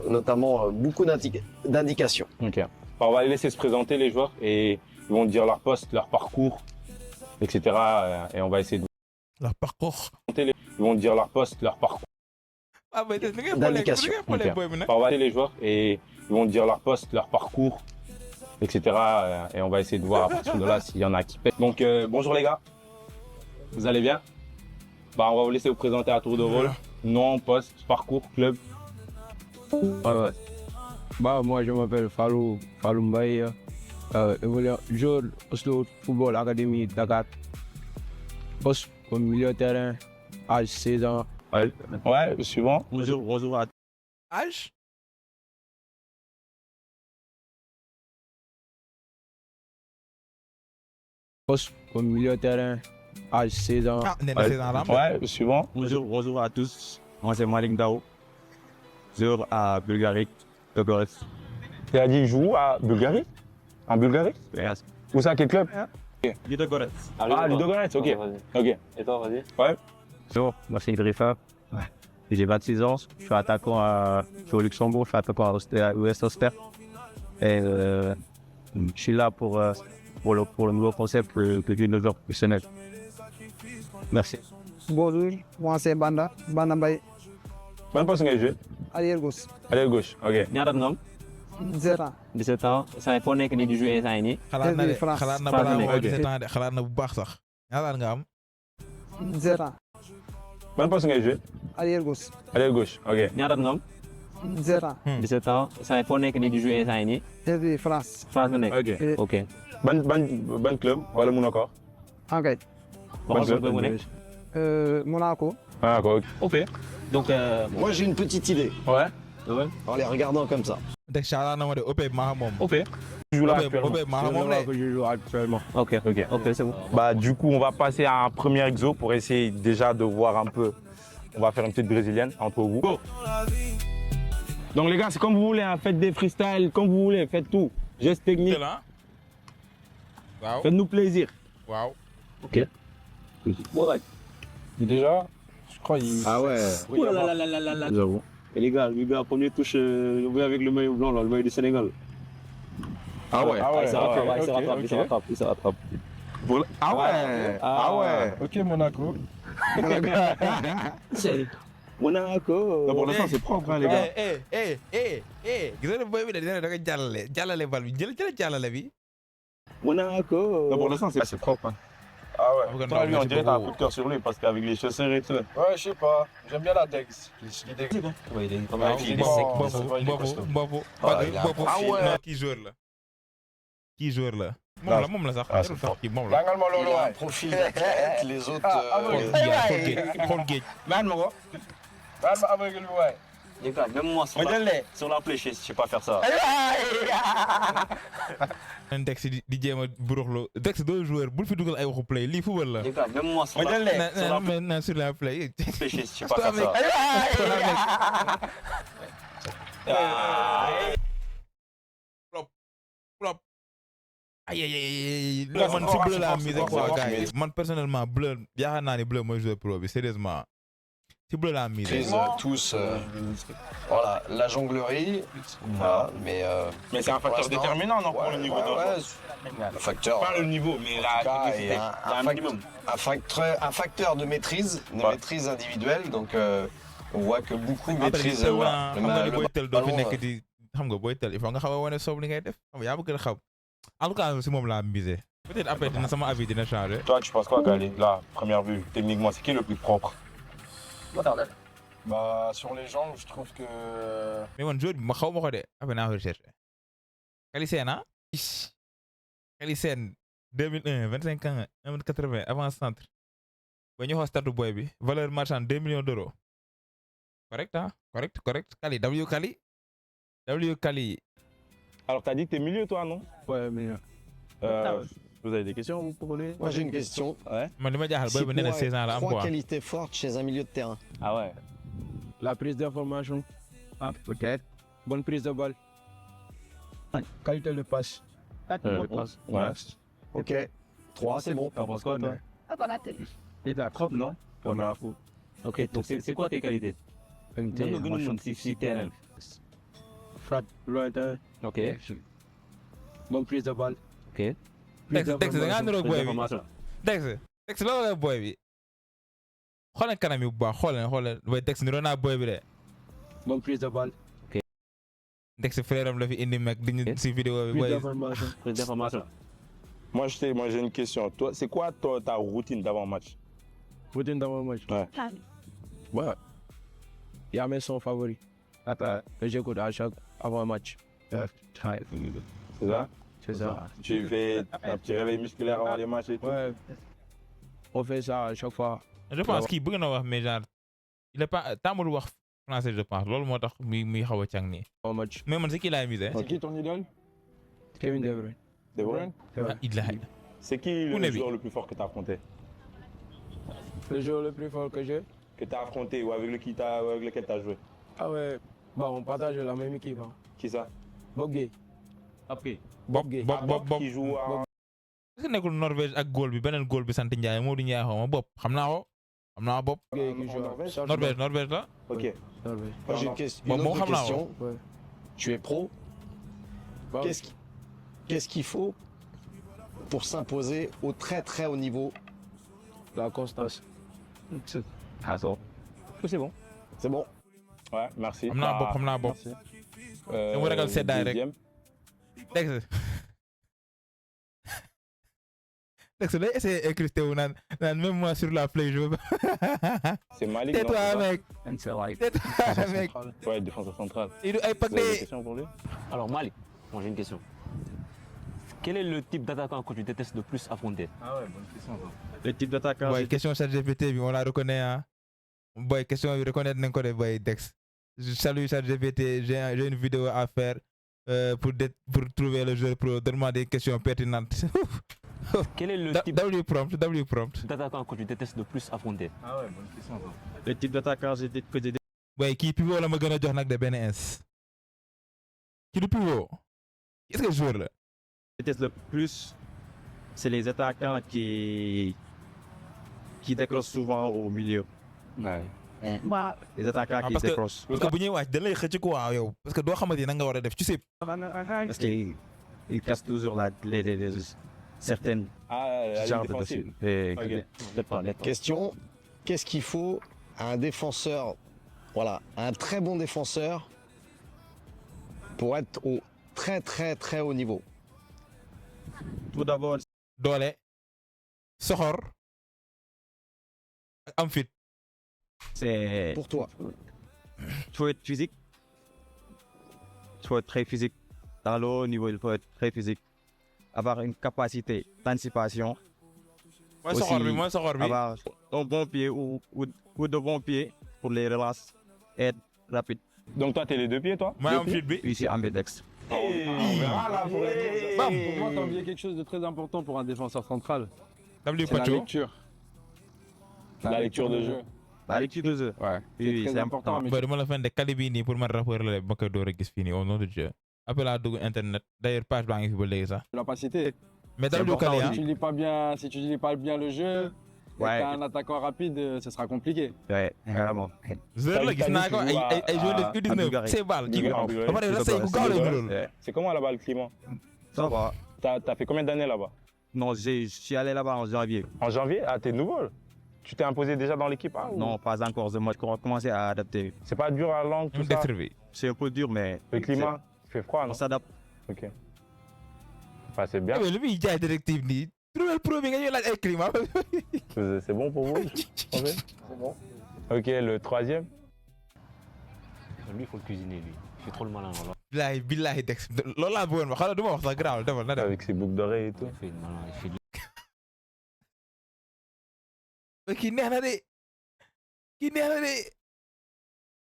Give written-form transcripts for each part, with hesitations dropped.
notamment beaucoup d'indications. Ok. On va les laisser se présenter les joueurs et ils vont dire leur poste, leur parcours, etc. Et on va essayer de... Leur parcours. Ils vont dire leur poste, leur parcours. Ah, mais D'indication. On va les joueurs et ils vont dire leur poste, leur parcours, etc. Et on va essayer de voir à partir de là s'il y en a qui pètent. Donc bonjour les gars, vous allez bien? On va vous laisser vous présenter à tour de rôle. Nom, poste, parcours, club. Ouais. Bah, moi, je m'appelle Fallou Mbaye, joueur Oslo Football Academy Dakar. Poste comme milieu de terrain, âge 16 ans. Ouais, suivant. Bonjour à Âge? Poste comme milieu de terrain, âge 16 ans. Ah, Néné, c'est dans l'âme. Ouais, suivant. Bonjour à tous. Moi, c'est Malik Dao, joueur à Bulgarie. Tu as dit il joue à Bulgarie? En Bulgarie? Yes. Où ça, quel club? Ludogorets. Ah, Ludogorets, ok. Ok. Et toi, vas-y. Ouais. Bonjour, moi c'est Idrissa. J'ai 26 ans, je suis attaquant je suis au Luxembourg, je suis attaquant à West Oster. Et je suis là pour le nouveau concept que je le joueur professionnel. Merci. Bonjour, moi c'est Banda Mbaye, Ban poste ngay joué? arrière gauche. Arrière gauche, ok. ñaata nga am 17 ans. 17 ans saa foo nekk nii di joué instant yii nii. xalaat na de France. xalaat na France balaa la moo nekk. 17 ans de xalaat na bu baax sax. ñaata nga am? 17 ans. Ban poste ngay joué? Arrière gauche. Arrière gauche, ok. ñaata nga am 17 ans. 17 ans saa foo nekk nii di joué instant yii nii. Depuis France. France nga nekk. Ok. ok. Ban club wala mun ko? Enquête. waxal ko mu nekk. Monaco. Ah, d'accord. ok. donc. Moi, j'ai une petite idée, Ouais. en les regardant comme ça. Deg xalaat na ma de OP maa moom. OP. Tu joues là actuellement. OP maa moom de. Je joue actuellement. ok c'est bon. Bah, du coup, on va passer à un premier exo pour essayer déjà de voir un peu. On va faire une petite brésilienne entre vous. Donc, les gars, c'est comme vous voulez, hein. Faites des freestyles, comme vous voulez, faites tout. Gestes techniques, Teel ah. Waaw faites-nous plaisir. waaw. Déjà, je crois qu'il. Ah ouais, Oh là là là là là. j'avoue. Et les gars, première touche avec le maillot blanc, là, le maillot du Sénégal. Ah ouais. Il se rattrape, ok, il se rattrape, ok. il se rattrape, il se rattrape. Ah ouais. Ah ouais. Ok, Monaco. Monaco. Non, pour l'instant, c'est propre, hein, les gars. Gis nga boy bi de dina da nga jàllale bal bi jël jàllale bi. Monaco. Non, pour l'instant, c'est propre. Hein. Ah Am ouais. nga Toi, lui, on merci dirait que t'as un beaucoup. coup de cœur sur lui parce qu'avec les chaussures et tout. Ouais, je sais pas. J'aime bien la Dex. Je dis Dex. Ouais, il est pas Ah, mal. il est sec. Mbofu. Ah, il a un profil. Non, kii joueur la. Kii joueur la. moom la sax. Ah, jarul sax kii moom la. Langal ma Il loolu a un waay. profil d'athlète, les autres. xool géej. Naan ma ko. Naan ma aveugle bi waay. Les gars, même moi sur la play, je sais pas faire ça. Dex di jéem a buruxlu Dex doo joueur bul fi dugal ay waxu play lii football la. Les gars, même moi sur la na sur la play. play, je sais pas faire ça. Flop. Aïe. Man si bleu la mise quoi gars yi. Man personnellement bleu yaakaar naa ni bleu mooy joueur pro bi sérieusement. Si bleu la mise. Maîtrisent tous voilà, la jonglerie. Voilà, mais Mais c'est un facteur l'instant, déterminant, non, pour ouais, le niveau ouais, de. ouais, le facteur. Pas le niveau, mais En la tout cas, technicité. est Il y a un minimum. un facteur de maîtrise, maîtrise individuelle. Donc, on voit que beaucoup Après maîtrisent xam voilà, nga ni booy tel doo fi ballon, nekk di xam nga booy tel il faut nga xaw a wane soob li ngay def xam nga yaa ma gën a xam. En tout cas si moom laa misé. Peut-être après dina sama avis dina changer. Toi, tu penses quoi, Kali? Là, première vue, techniquement, c'est qui le plus propre? Bah, sur les jambes, je trouve que. Mais man joueur bi ma xaw ma ko de après naa ko recherché. Kali Sène ah. Kali Sène 2001 25 ans 1m80 avant centre. Ba ñu xool statut boy bi valeur marchande 2 millions d'euros. Correct ah correct Kali W Kali. Alors, t'as dit que t'es milieu, toi, non? Ouais, mais vous avez des questions vous pour lui? Moi, j'ai une question. Man li ma jaaxal boy bi nee na 16 ans la am Trois quoi. qualités fortes chez un milieu de terrain. Ah ouais. La prise d'information. Ah, peut-être. Bonne prise de balle. Qualité de passe. Ouais. Ok. 3, c'est bon. T'en penses quoi, toi? Il est propre, non? Pour la faute. Ok, donc c'est quoi tes qualités? Qualité, Si terrain. frappe lointain. Ok. Bonne prise de balle. Ok. Dex da ngaa niroog boy bi d'information. Dex loolu la boy bi xooleen kanam yi bu baax xooleen boy Dex niroo naa boy bi de Bonne prise de balle. Dex frère am la fi indi meg di ñu si vidéo bi Prise boy d'information. Prise d'information. Moi, j'ai une question. Toi, c'est quoi ta routine d'avant-match? Routine dans mon match. Ouais. Ouais. Il y a mes sons favoris Attends. que j'écoute à chaque avant un match. C'est ça? C'est ça. Tu fais un petit réveil musculaire avant les matchs et tout? Ouais. On fait ça à chaque fois. je pense kii bëgg na wax mais genre il est pas tàmmul wax français je pense loolu moo tax muy xaw a càng nii Avant match. mais man c'est qui l'a amusé C'est qui ton idole? Kevin De Bruyne. C'est vrai? il l'a C'est qui le Ounabi. joueur le plus fort que tu as affronté? Le joueur le plus fort que j'ai. Que tu as affronté ou avec lequel tu as joué? Ah ouais. Bon, on partage la même équipe. Hein. Qui ça? Bob Gay. Après. Bob Gay. Bob Qui joue à... est-ce que nekkul Norvège ak góol bi beneen góol bi sant Ndiaye Modou Ndiaye xaw ma Bob xam naa Bob Gay qui en joue à Norvège? Salzbourg. Norvège la Ok. Norvège. Moi, j'ai une, question, Bon, une bon, autre Hamla, question. Ouais. Tu es pro. Bah, Qu'est-ce qu'il faut pour s'imposer au très très haut niveau? La constance. Attends. C'est bon. C'est bon. Ouais, merci. xam naa Bob dama ragal seddaay rek. Deuxième. Dex day essayer incrusté wu naan même moi sur la play je veux pas. C'est Malik, non? Tais-toi mec C'est right. tais-toi mec Ouais, défenseur central. il ay Vous avez des pagde questions pour lui? Alors Malik, moi j'ai une question. Quel est le type d'attaquant que tu détestes le plus affronter? Ah ouais, bonne question. Le type d'attaquant. boy question ChatGPT bi on la reconnaît hein boy question bi reconnaître nañ ko de boy Dex salut ChatGPT j'ai une vidéo à faire pour trouver le jeu pro donne-moi des questions pertinentes. Quel est le type W prompt d'attaquant que tu détestes le plus affronter? Ah ouais, bonne question. Le type d'attaquant que j'ai boy kii pivot la ma gën a jox nag de benn ins kii du pivot est-ce que joueur la déteste le plus, c'est les attaquants qui décrochent souvent au milieu. Ouais. Les attaquants qui parce que- décrochent. parce que bu ñuy wàcc da lay xëcc quoi yow parce que doo xamante na nga war a def tu sais Parce qu'ils cassent toujours certaines Ah, la genres ligne de défensive. dossiers. Et Ok. peut-être pas lettre. Question, qu'est-ce qu'il faut à un défenseur, voilà, un très bon défenseur pour être au très très très haut niveau? Tout d'abord, doole soxor ak am fit c'est Pour toi. il faut être physique. Il faut être très physique. Dans le haut niveau, il faut être très physique. Avoir une capacité d'anticipation. mooy Aussi, soxor bi Avoir un bon pied ou de bons pieds pour les relances. Être rapide. Donc toi, t'es les deux pieds, toi? mooy am fit bi Ici, ambidextre. On verra là pour les... bam Pour moi, t'as oublié quelque chose de très important pour un défenseur central. W C'est la Pacho lecture. La lecture de jeu. La lecture de jeu. Ouais. Oui, très c'est important. boy dama la fen de kali bii nii pour man rappeur la de ba koy door a gis fii nii au nom de Dieu après laa dugg internet d'ailleurs page baa ngi fi ba léegi sax Capacité. mais C'est W important kali aussi. ah Si tu lis pas bien, si tu lis pas bien le jeu, et Ouais. t'as un attaquant rapide, ce sera compliqué. Ouais, vraiment. joueur la gis naa ko ay joueur de U19 Bulgarie. c'est bal kii Bulgarie. bi ba pare rasta yi ku gaaw lay dugal Ouais. C'est comment là-bas le climat? Ça va. T'as fait combien d'années là-bas? Non, je suis allé là-bas en janvier. En janvier? Ah, t'es nouveau? Tu t'es imposé déjà dans l'équipe A ou... Non, pas encore. Je vais commencer à adapter. C'est pas dur la langue, tout même ça? Dexter bi C'est un peu dur, mais Le climat? Il fait froid, on non? s'adapte. Ok. Enfin, c'est bien. mais lu muy jaay directive nii trouver pro bi nga ñuy laaj ay climat C'est bon pour vous? En fait c'est bon. Ok, le troisième? Lui, il faut le cuisiner, lui. Il fait trop le malin. Alors. billahi Dex loolu laa bëggoon wax xanaa du ma wax sax grave defal na def Avec ses boucles d'oreilles et tout. Il fait le malin, il fait de... kii neex na de kii neex na de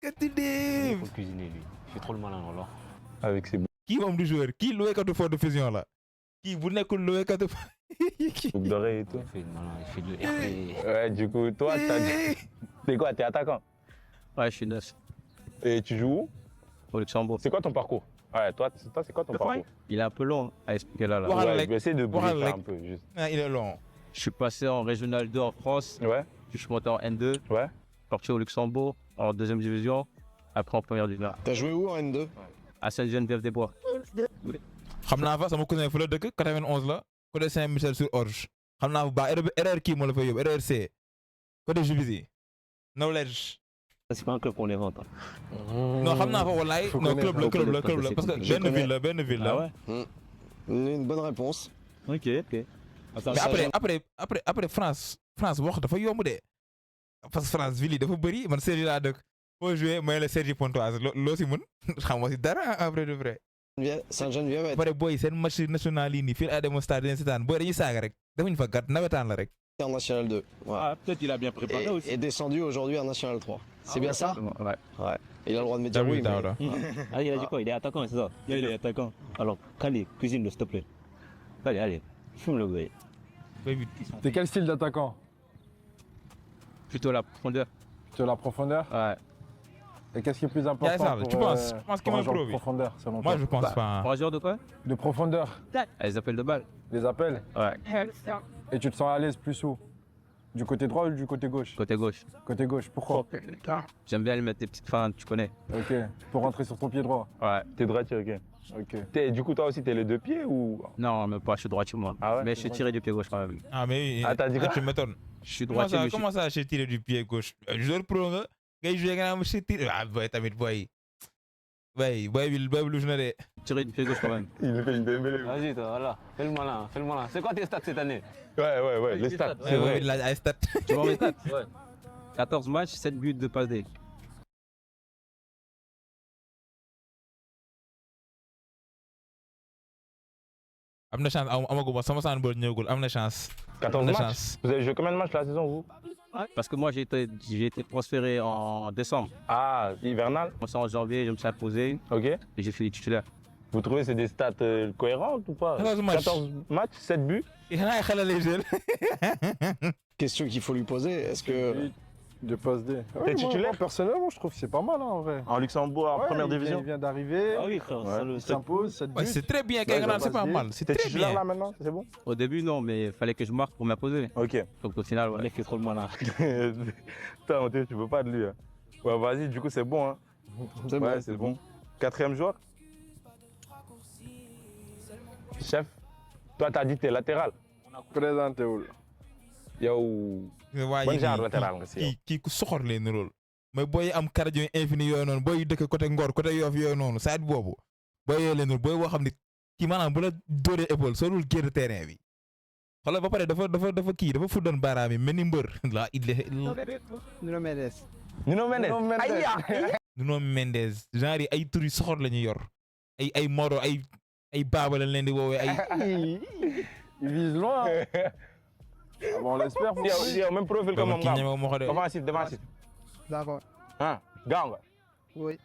kati Il dem faut le cuisiner, lui. Il fait trop le malin, alors. Avec ses kii moom du joueur kii luweekatu fond de fusion la kii bu nekkul luweekatu boucles d'oreilles et tout. Il fait le malin, il fait de RP. Ouais, du coup, toi, t'es quoi? T'es attaquant? Ouais, je suis neuf. Et tu joues où? Au Luxembourg. C'est quoi ton parcours? Ouais, toi, c'est quoi ton parcours? Il est un peu long à expliquer là. Ouais. Ouais, je vais essayer de Waxal briefer rek. un peu, juste. ah il est long Je suis passé en Régional 2 en France. Ouais, Je suis monté en N2. ouais. Parti au Luxembourg en deuxième division. Après en première division. T'as joué où en N2? à Sainte-Geneviève-des-Bois. xam naa fa sama cousin fu la dëkk 91 la côté Saint-Michel-sur-Orge xam naa fa baax erreur kii moo la fa yóbbu erreur C côté Juvisy knowledge. C'est pas un club qu'on invente. Hein. non xam naa fa wallaay non club la parce que benn ville la. Ah ouais. Une bonne réponse. Ok. mais après France wax dafa yomb de parce que France ville yi dafa bëri man Sergi laa dëkk foo joué mooy la Sergi Pontoise loo si mën xam nga si dara après de vrai. Saint-Geneviève. après booy seen match national yi nii fii ay demoon stade dañuy seetaan booy dañuy saaga rek defuñu fa gàtt nawetaan la rek. En National 2. Voilà. Ah, peut-être il a bien préparé aussi. Et descendu aujourd'hui en National 3. C'est bien ça? Ouais. Ouais. Il a le droit de me dire oui. Mais... Ah, il a dit quoi? Il est attaquant, c'est ça? Il est attaquant. Alors, Kali, cuisine-le, s'il te plaît. Allez, fume le gars. T'es quel style d'attaquant? Plutôt la profondeur. Plutôt la profondeur? Ouais. Et qu'est-ce qui est plus important pour, tu penses qu'il pour un m'a joueur de prouvé? profondeur selon Moi toi? je pense pas. Pour un joueur de quoi? De profondeur. Les appels de balle. Les appels? Ouais. Et tu te sens à l'aise plus où? Du côté droit ou du côté gauche? Côté gauche. Côté gauche, pourquoi? J'aime bien lui mettre des petites feintes, tu connais. Ok, pour rentrer sur ton pied droit. Ouais. T'es droitier, ok. Ok. Du coup, toi aussi, t'es les deux pieds ou. Non, même pas, je suis droitier moi. Ah ouais? Mais je suis tiré du pied gauche quand même. Ah mais oui. Ah, t'as dit quoi? Tu m'étonnes. Je suis droitier. mais je suis- Comment ça j'ai tiré du pied gauche? Joueur pro nga ngay joué nga naan je tiré ah boy tamit boy bi lu na de. tiré du pied gauche quand même. Il fait une Dembélé. Vas-y, toi, voilà. Fais le malin. C'est quoi tes stats cette année? Ouais, les stats, c'est vrai. Il a ay stats. Tu vois mes stats? Ouais. 14 matchs, 7 buts de passe D. am na chance amagu ma sama saan bool ñëwagul am na chance. 14 na matchs. chance. Vous avez joué combien de matchs la saison, vous? Parce que moi j'ai été transféré en décembre. Ah, hivernal. Commencé en janvier, je me suis imposé Ok. et j'ai fini titulaire. Vous trouvez que c'est des stats cohérentes ou pas? 14 matchs. 14 matchs, 7 buts. xanaa ay xale lay jël. Question qu'il faut lui poser, est-ce que... De passe D. T'es titulaire? Moi, personnellement, je trouve que c'est pas mal hein, en vrai. En Luxembourg, en Ouais, première il division. vient d'arriver, Ah oui, frère, ça le il s'impose, 7 Ouais, buts. c'est très bien kay nga naan c'est pas mal. C'est T'es très titulaire bien. là maintenant? C'est bon? Au début non, mais il fallait que je marque pour m'imposer. Ok. Donc au final, Il ouais. fait trop le malin. Putain, Théo, tu peux pas de lui. Hein. Ouais, vas-y, du coup, c'est bon. Hein. C'est Ouais, bon. c'est bon. Quatrième joueur? Chef, toi, t'as dit t'es latéral. Présenté-wul. Yow, waa ban yi genre latéral nga si yow? kii ku soxor lay nirool mais booy am cardio infini yooyu noonu booy dëkk côté Ngor côté Yoff yooyu noonu side boobu booy yooyu leen booy boo xam ni kii maanaam bu la dóoree épaule soo dul génn terrain bi xoolal ba pare dafa kii dafa fuddoon baaraam yi mel ni mbër la Nuno Mendes. Nuno Mendes. Nuno Mendes genre yi ay tur yu soxor la ñuy yor ay Moro ay baaba lañ leen di woowee ay. Il vise loin. Ah bon, on l'espère. Yow, même profil comme kii Ngam. ñeme ma ko de. Offensif, défensif. D'accord. Ah, gaaw nga. Oui.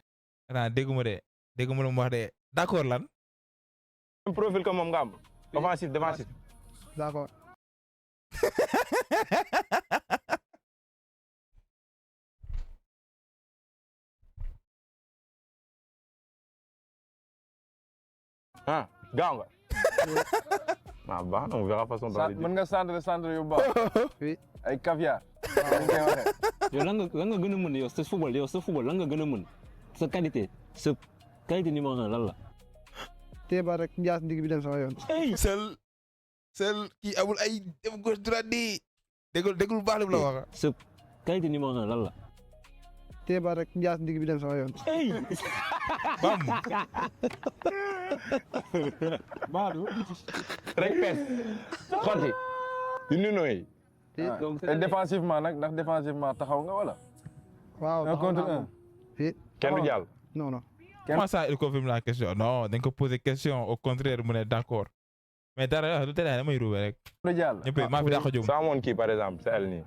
xanaa dégguma la mu wax de d'accord lan. Même profil comme Ngam. Offensif, défensif. D'accord. Ah, gaaw nga. Ah, baax na, on verra façon dans les Mën nga centre yu baax. Oui. Ay caviar. Ni koy waxee. Yow lan nga gën a mën yow sa football lan nga gën a mën sa qualité numéro 1 lan la. Téba rek njaas ndig bi dem sama yoon. sel kii amul ay dem gauche droite di déggul baax li mu la wax. sa qualité numéro 1 lan la. Téba rek njaas ndig bi dem sama yoon. bam rek pes. Xotti. Di Nuno yi. Donc et défensivement nag ndax défensivement taxaw nga wala? Waaw. Un contre un. Kenn du jàll. Non non. comment ça il confirme la question non dañ ko poser question au contraire mu ne d'accord mais dara du tere damay ruube rek. Du jàll. ñëpp maa fi daa ko jóg. Soo amoon kii par exemple c'est elle nii.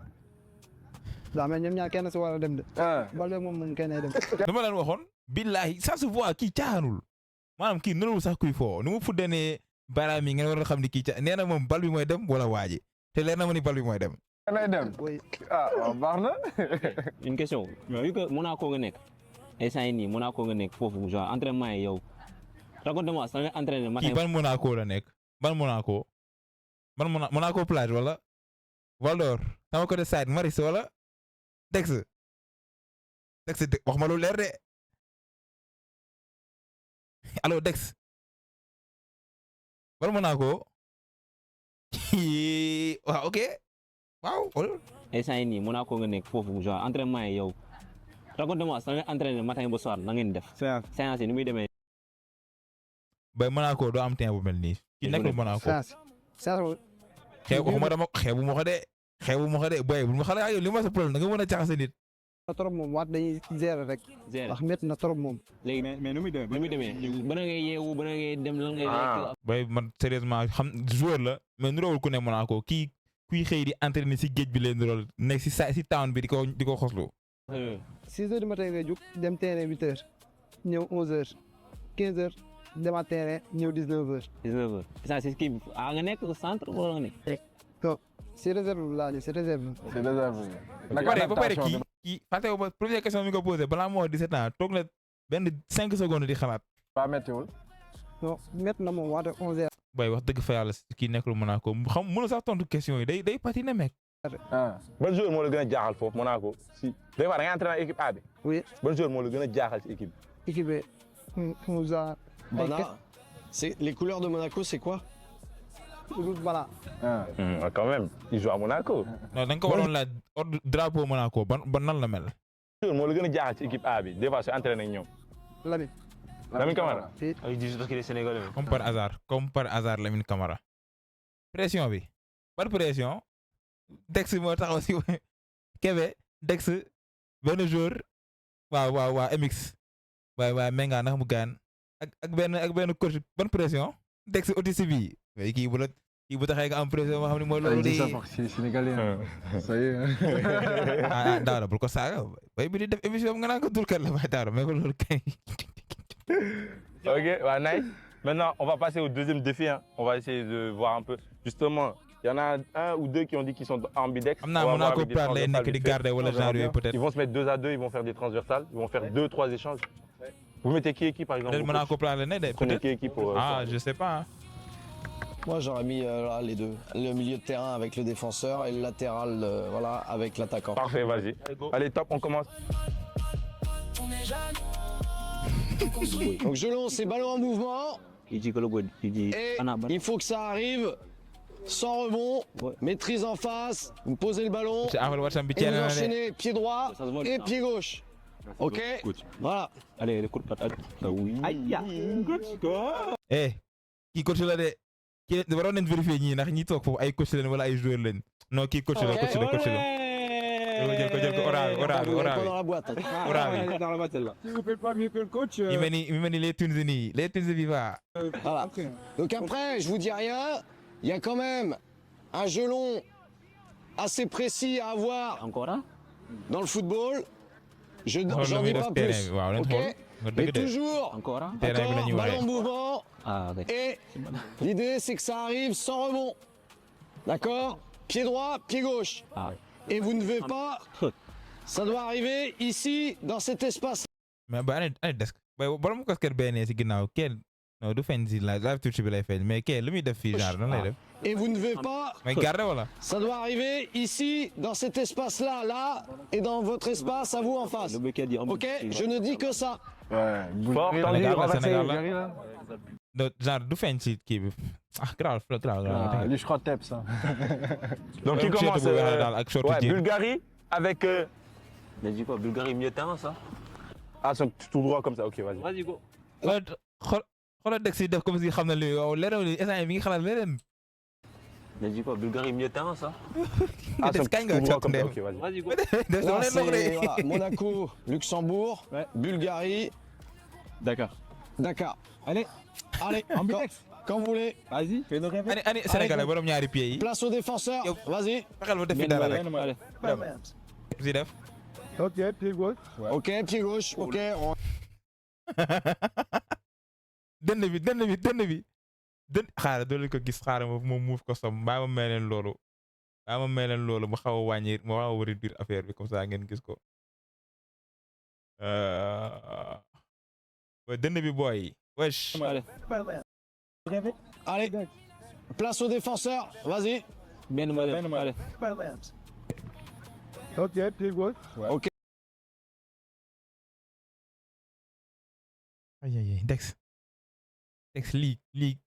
daa mel ñoom ñaar kenn si war a dem de. Bal moom kenn ay dem. dama leen waxoon. billahi ça se voit kii caaxaanul maanaam kii nënul sax kuy foo ni mu fuddee ne baaraam yi ngeen war a xam ni kii ca nee na moom bal bi mooy dem wala waaji te leer na ma ni bal bi mooy dem. Kenn ay dem. Oui. Ah waaw baax na. Une question vu que Monaco nga nekk instant yii nii Monaco nga nekk foofu genre entraînement yi yow raconte-moi sa nga entraîné matin. kii ban Monaco la nekk ban Monaco Monaco plage wala Val d'Or sama côté side Maris wala Dex wax ma lu leer de allo Dex. Bal Monaco. waaw ok. waaw. instant yii nii Monaco nga nekk foofu genre entraînement yi yow. raconte-moi sa nga entraîné matin ba soir na ngeen def. séance yi ni muy demee. bay Monaco doo am temps bu mel nii. ki nekkul Monaco. xeebu ma ko de. xeebu ma ko de boy bu ma xale ak yow li ma sa problème da nga mën a jaxase nit. na trop moom waat dañuy gérer rek. wax métti na trop moom. léegi mais nu muy demee bana ngay yeewu bana ngay dem lan ngay lekk. bay man sérieusement xam joueur la mais nuroowul ku ne Monaco kii kuy xëy di entraîner si géej bi leen nurool nekk si town bi di ko xoslu. 6 heures du matin ngay jug dem terrain 8 heures ñëw 11 heures 15 heures demaat terrain ñëw 19 heures. 19 heures ça c'est kii nga nekk centre wala nga nekk. c'est réserve laa ni c'est réserve. C'est réserve. ba pare kii fàtte ba première question mi ko posé balaa moo 17 ans toog na benn 5 secondes di xalaat. Pas météo. non métti na moom waate 11 heures. bay wax dëgg fa yàlla kii nekkul Monaco xam mënu sax tontu question yi day patiner mec. ban joueur moo la gën a jaaxal foofu Monaco si des fois da ngay entraîné équipe A bi. oui ban joueur moo la gën a jaaxal si équipe bi. équipe bi Moussa. C'est les couleurs de Monaco, c'est quoi? Voilà. Quand même, il joue à Monaco. non da nga ko waroon laaj drapeau Monaco ban nan la mel. joueur moo la gën a jaaxal ci équipe A bi des fois su entraîné ak ñoom. Lamine Camara. ay di parce qu'il est sénégalais. comme par hasard Lamine Camara. pression bi ban pression. Dex moo taxaw si Kébé Dex benn jour waaw MX waaw Menga ndax mu gaan ak benn coach ban pression Dex OTC bi mais kii bu taxee nga am pression moo xam ne mooy loolu. C'est sénégalais. Ça y est. Daara bul ko saaga bay bi di def émission nga naan ko dul kat la bay Daara mais ko loolu kay. Ok, nice. Maintenant, on va passer au deuxième défi. Hein. On va essayer de voir un peu justement. Il y en a un ou deux qui ont dit qu'ils sont ambidextres. Ils vont se mettre 2 à 2, ils vont faire des transversales, ils vont faire 2-3 échanges. Vous mettez qui par exemple? Prenez qui pour je sais pas. Hein. Moi j'aurais mis là, les deux. Le milieu de terrain avec le défenseur et le latéral voilà, avec l'attaquant. Parfait, vas-y. Allez, top, on commence. Donc je lance ces ballons en mouvement. Et il faut que ça arrive. Sans rebond, maîtrise en face, vous posez le ballon et vous enchaînez pied droit et pied gauche. Ok? Voilà. Allez, le coup de patate. Oui. Aïe. Kii coach la de kii waroon nañ vérifier ñii ndax ñi toog foofu ay coach leen wala ay joueur leen non kii coach la. jël ko ora bi. Tu peux pas mieux que le coach. Il mène les Tunisiens viva. Voilà. Donc après, je vous dis rien. Il y a quand même un gelon assez précis à avoir dans le football. J'en dis pas plus. Okay. Mais toujours, ballon en mouvement. Et l'idée, c'est que ça arrive sans rebond. D'accord? Pied droit, pied gauche. Et vous ne devez pas... Ça doit arriver ici, dans cet espace. Mais non du feeñ si live Twitch bi lay feeñ mais kii lu muy def fii genre nan lay def. Et vous ne devez pas. mais garder wala. Ça doit arriver ici dans cet espace là et dans votre espace à vous en face. Ok, je ne dis que ça. Ouais. Sénégal la genre du feeñ si kii bi grave. Lui je crois Tep ça. Donc il commence Bulgarie avec. Mais dis quoi, Bulgarie mieux terrain ça. Ah c'est tout droit comme ça, ok vas-y. Vas-y go. xoolal Dex yi def comme si xam na li yow leneen li instant mi ngi xalaat leneen. Mais dis quoi, Bulgarie mieux terrain ça. Dex kañ nga cot ndem. Vas-y go. Là, c'est Monaco, Luxembourg, Bulgarie, Dakar. Allez, quand vous voulez. Vas-y, fais nos rêves. Ani Sénégalais borom ñaari pieds yi. Place au défenseur, vas-y. Fexeel ba def fi dara rek. Si def. Ok, pied gauche. Ok, pied gauche, ok. dënn bi xaaral doo leen ko gis xaaral moom muuf ko som mbaa ma may leen loolu mu xaw a wàññi mu xaw a réduire affaire bi comme ça ngeen gis ko dënn bi booy wesh. Allez, place au défenseur, vas-y. Allez. Ok, pied gauche. Ok. Aïe Dex. Dex lii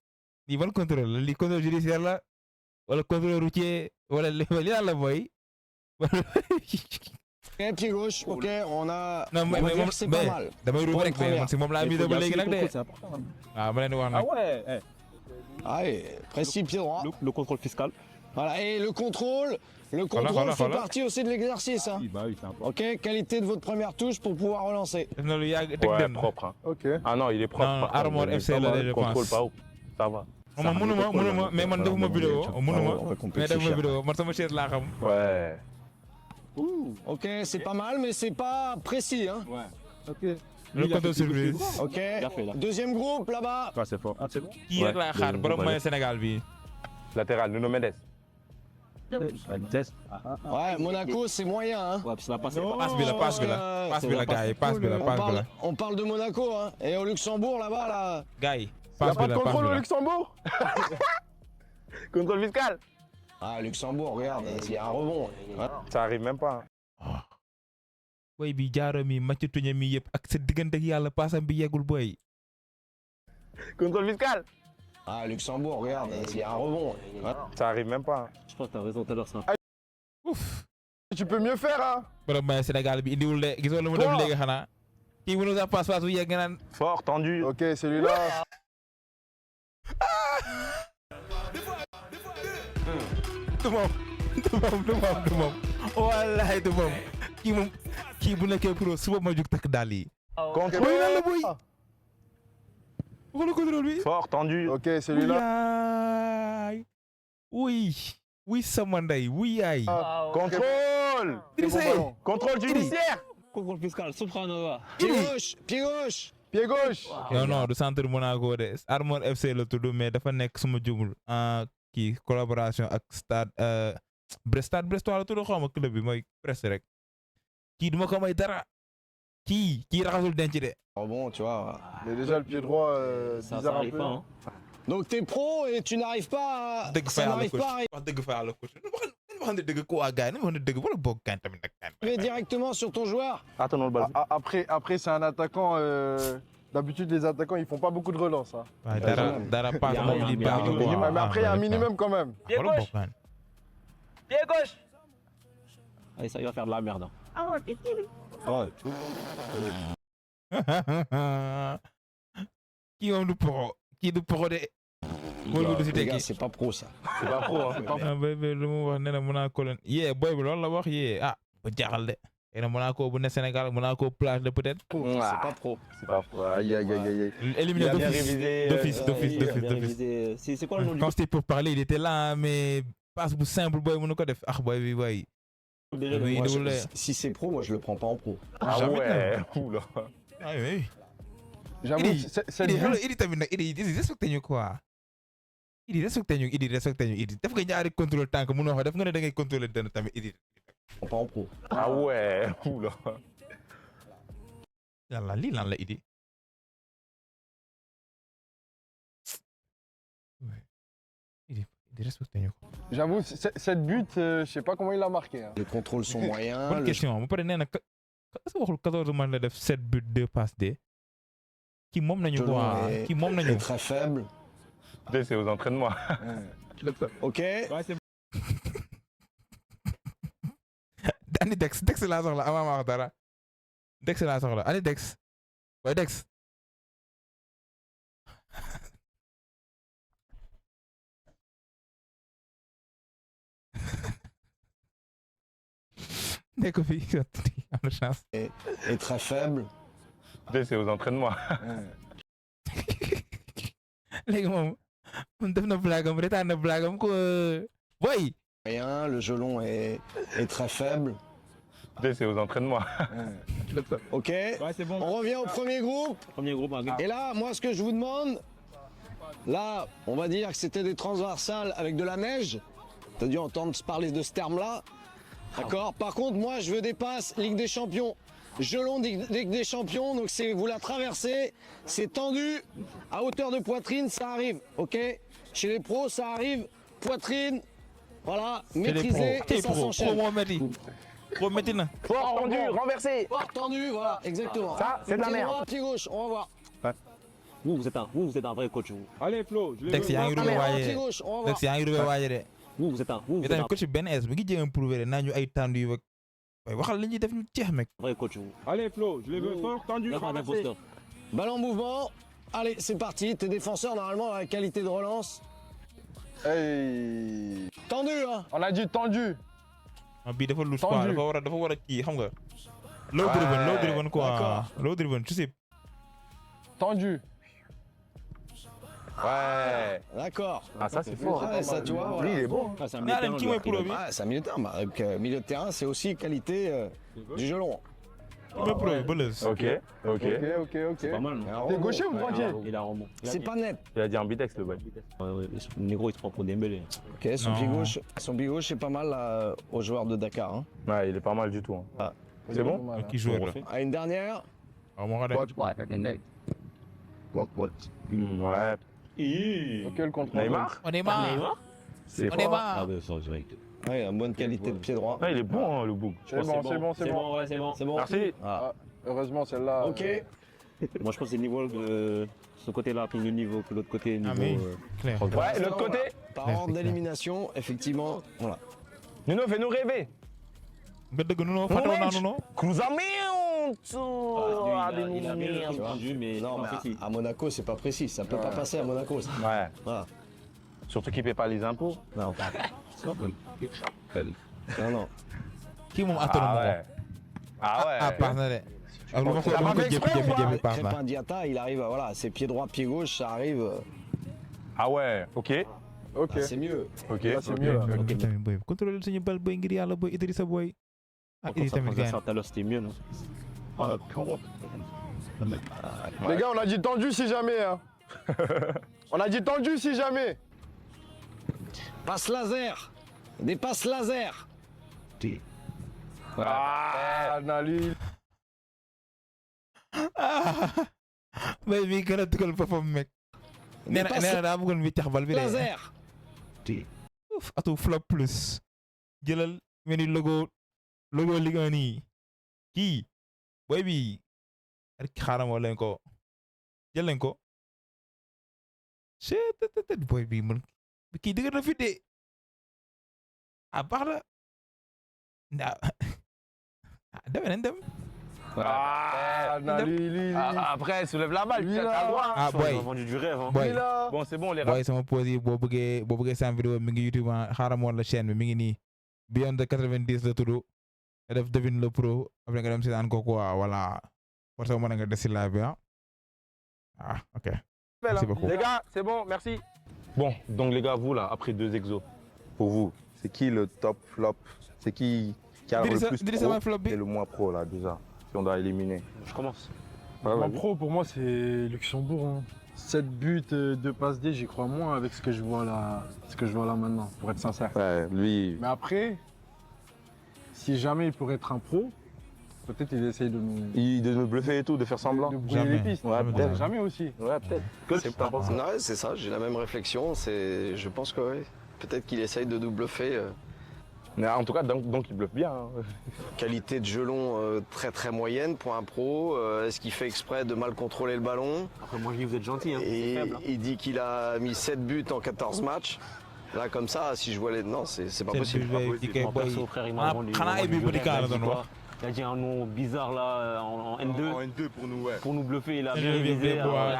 ban contrôle la lii contrôle judiciaire la wala contrôle routier wala li daal la mooy. Ok, pied gauche, ok, on a. non on va dire que c'est pas mal. damay ruube rek mais première. man si moom laa mis ba léegi nag de. c'est important. waaw ma leen di wax Ah nag. ouais. Allez, précis, pied droit. Le contrôle fiscal. Voilà, et le contrôle Voilà. fait partie aussi de l'exercice. Hein. Oui, bah oui, c'est important. Ok, qualité de votre première touche pour pouvoir relancer. def na lu yàgg teg Ouais, den. propre. Hein. Ok. Ah non, il est propre. Non, par contre. Armor Il est FC pas là, mal, je contrôle pense. pas haut. Ça va. man mënuma mais man defuma vidéo mais defuma vidéo man sama chaise laa xam. Ouais. Ok, c'est pas mal, mais c'est pas précis. Hein. Ouais. Ok. le contrôle surprise. Ok, fait, là. deuxième groupe là-bas. Ah, c'est fort. Ah, c'est bon. kii rek laay xaar borom mooy Sénégal bi. Latéral, Nuno Mendes. Ouais, Monaco, c'est moyen. Hein. Ouais, puis ça va passer. passe bi la gars yi passe bi la. On parle de Monaco, hein. Et au Luxembourg là-bas, là. gars yi Y'a passe pas bi de la contrôle au passe Luxembourg? Contrôle fiscal. Ah, Luxembourg, regarde, il y a un rebond. Ouais. Ça arrive même pas. boy bi jaaro mi macc tuñe mi yëpp ak sa diggante ak yàlla paasam bi yeggul boy. Contrôle fiscal. Ah, Luxembourg, regarde, il y a un rebond. Ouais. Ça arrive même pas. Je pense que t'as raison tout à l'heure, ça. ouf Tu peux mieux faire, hein? borom mooy Sénégal bi indiwul de gisoo lu mu def léegi xanaa. kii mënu sa passe bu yegg naan. Fort, tendu. Ok, celui-là. du moom wallaay du moom kii bu nekkee pro suba ma jug takk daal yi. Contrôle. lan la boy. waxal contrôle bi. Fort, tendu. Ok, celui-là. yaay oui sama ndey oui yaay. Contrôle. Contrôle judiciaire. Contrôle fiscal, subhanallah. Pied gauche, pied gauche. Pied gauche. non du centre Monaco de Armor FC la tudd mais dafa nekk suma jumul kii collaboration ak stade Brestois la tudd xaw ma club bi mooy Brest rek kii duma ko may dara kii raxasul denc de. Rebond, tu vois. Mais déjà, le pied droit, Ça bizarre un arrive peu. pas, hein. Donc t'es pro et tu n'arrives pas à... dëgg fa Ça yàlla n'arrive coach pas à wax dëgg fa yàlla coach wax dëgg ko waa gars yi wax dëgg wala boog gaañ tamit nag. arriver directement sur ton joueur. Attends, le ballon. Après c'est un attaquant. D'habitude, les attaquants, ils font pas beaucoup de relance. Hein. waaye dara passe y a moom un di minimum. baax. Mais après, il y a un minimum quand même. Pied gauche. Allez, ça, il va faire de la merde. Hein. kii moom du pro de. Mooy du si Les gars, tekki. c'est pas pro ça. C'est pas pro, hein. C'est pas pro. ah béy lu mu wax nee na Monaco leen boy bi loolu la wax ba jaaxal de. xëy na Monaco bu ne Sénégal Monaco plage de peut-être. C'est pas pro. C'est pas pro. Aïe, aïe, aïe, aïe. Éliminé Il a bien révisé, d'office. C'est quoi le nom du Quand c'était pour parler il était là mais passe bu simple boy mënu ko def boy bi boy. déjà Oui, Moi, il si c'est pro, moi je le prends pas en pro. Ah Jamais ouais. Oula. Ah oui. J'avoue, Idi cette vue. Idi tamit nag Idi respecté ñu quoi. Idi respecté ñu Idi def nga ñaari contrôle tànk mënoo wax def nga ne da ngay contrôler dana tamit Idi. Je prends pas en pro. Ah ouais. Oula. Yàlla lii lan la Idi. Idi respecté ñu ko. J'avoue, cette but, je sais pas comment il l'a marqué. Hein. Les contrôles sont moyens. Bonne question ba pare nee na est-ce que waxul 14 matchs la def 7 buts 2 passes D. Kii moom nañu Le quoi gelon est- kii moom est nañu. très faible. C'est aux entraînements. Ok. Ani Dex laa soxla avant ma wax dara. Dex laa soxla ani Dex. waaye Dex. nekk fi am na chance. Est très faible. C'est aux entraînements. léegi moom def na blague am retaan na blague am ko boy. Moyen, le gelon est très faible. C'est aux entraînements. Ok. c'est bon. On revient au premier groupe. Premier groupe, hein. Et là, moi, ce que je vous demande, là, on va dire que c'était des transversales avec de la neige. T'as dû entendre parler de ce terme-là. D'accord. Par contre, moi, je veux des passes Ligue des Champions. Gelon Ligue des Champions, donc c'est vous la traversez, c'est tendu, à hauteur de poitrine, ça arrive, ok. Chez les pros, ça arrive, poitrine, voilà, maîtrisé et ça s'enchaîne. Pro métti na. Fort, tendu, renversé. Fort tendu, voilà, exactement. Ça, c'est de la Pied merde. droit, pied gauche, on va voir. Vous, vous êtes un vrai coach. Vous, Allez, Flo, je l'ai Dex vu. yaa ngi Allez, rubé on va waaye pied de. gauche, on va voir. Dex yaa ngi rubé waaye de. vous êtes un mais tamit coach Ben S mi ngi jéem a prouver de naa ñu ay tàndu yu waaye waxal li ñuy def ñu jeex mec. vrai coach. Vous. Allez, Flo, je l'ai vu fort, tendu. Là, pas renversé. d'imposteur. Ballon en mouvement. Allez, c'est parti. Tes défenseurs, normalement, ont la qualité de relance. Hey. Tendu, hein. On a dit tendu. bii dafa loose quoi Tendu. dafa war a kii xam nga. low driven quoi d'accord. low driven tu sais. Tendu. Ouais. D'accord. Ah, ça, c'est fort. Ouais, ça, tu vois, Lui, voilà. il est bon. Ah, c'est un naa leen milieu kii mooy pro bi. Ah, c'est un milieu de terrain. Bah, donc, milieu de terrain, c'est aussi qualité du jeu long. kii mooy pro bi bëleuse. Ok. Ok. pas mal, non? Alors, T'es gaucher ou droitier? Il a un rebond. c'est pas net. Il a dit ambidex, le boy. Ouais, Negro, il se prend pour Dembélé. Ok, son Non. pied gauche, c'est pas mal là, aux joueurs de Dakar. Hein. Ouais, il est pas mal du tout. Hein. Ah. C'est bon? kii joueur la. Ah, une dernière. waaw moo ko def. Ouais. Ok, le contrôle. Neymar? on est marre. C'est on est fort. marre. ouais, ça, direct. Ouais, une bonne qualité de pied droit. Ouais, il est bon, hein, le boug. C'est bon. Ouais, c'est bon. C'est bon. Merci. Ah. Heureusement, celle-là. Ok. Moi, je pense que c'est le niveau de ce côté-là, puis le niveau, que l'autre côté, niveau. Ah oui. Claire. Ouais, l'autre côté. Par Ouais, ordre c'est clair. d'élimination, effectivement. Voilà. Nuno, fais-nous rêver. nga dëgg Nuno fàttewoon naa Nuno. Cruzamento. Il a bien Tu vois. répondu, mais Non, mais précis. à Monaco, c'est pas précis. Ça peut pas passer à Monaco. Ça. Ouais. Voilà. Surtout qu'il paie pas les impôts. Non. Non. kii moom attanu Ah ma ko. ouais. Ah ouais. ah paas na de. ak lu ma ko Ça lu ma va ko fait exprès ou jéppi paas na. Crépin Diatta, il arrive, voilà, c'est pied droit, pied gauche, ça arrive. Ah ouais. Ok. Ok. Ah, c'est mieux. Ok. Là, c'est mieux. Là. ok tamit booy contrôler suñu bal booy ngir yàlla booy Idrissa booy. ah Quand Idrissa ça tamit prend gaañ. ça tout à l'heure, c'était mieux, non? Les gars, on a dit tendu si jamais. Hein. On a dit tendu si jamais. Passe laser. Des passes laser. Ah, non, lui. mais mi gën a dugal boppam mec. Des nee na passes nee na daa bëggoon mi tax bal bi de. laser. Ouf, atu flop plus. jëlal mel ni logo Ligue 1 nii. kii booy bi. rek xaaral ma leen ko. jël leen ko. booy bi man kii dëgër na fi de. ah baax na. deme nañ dem. Ah, non, lui. Après, soulève la balle. Lui, T'as là. le droit. ah Ils boy ont vendu du rêve, hein. boy Lui, là. Bon, c'est bon, les boy sama pause yi boo bëggee seen vidéo mi ngi YouTube xaaral ma woon la chaîne bi mi ngi nii Beyond the 90 la tudd nga def devine le pro après nga dem si daan ko quoi voilà pour ça mën nga des si live bi ah ok. Merci beaucoup. Les gars, c'est bon, merci. Bon, donc les gars, vous là, après 2 exos, pour vous, c'est qui le top flop? C'est qui a le plus Idrissa pro mooy flop bi. et le moins pro là déjà, si on doit éliminer? Je commence. Ouais, En vas-y. pro, pour moi, c'est Luxembourg. Hein. 7 buts, 2 passes D, j'y crois moins avec ce que je vois là, maintenant, pour être sincère. Ouais, lui, Mais après, si jamais il pourrait être un pro, peut-être il essaye de nous, de nous bluffer et tout, de faire semblant. de brouiller Jamais. les pistes. Ouais, Jamais. peut-être. Jamais aussi. Ouais, peut-être. Coach, t'en penses quoi? Ouais, c'est ça, j'ai la même réflexion. Je pense que oui. Peut-être qu'il essaye de nous bluffer. Mais en tout cas, donc il bluffe bien. Hein. Qualité de jeu long très très moyenne pour un pro. Est-ce qu'il fait exprès de mal contrôler le ballon? Après, moi, je dis, vous êtes gentil, hein. C'est Et faible, hein. il dit qu'il a mis 7 buts en 14 matchs. Là, comme ça, si je vois les. Non, c'est pas possible. Moi, perso, frère, il m'a vendu. xanaa ay bi petit cas la doon wax. Il a dit un nom bizarre là en N2 En N2 pour nous, ouais. pour nous bluffer. Il a Il bien a bien visé. fait, Alors, ouais.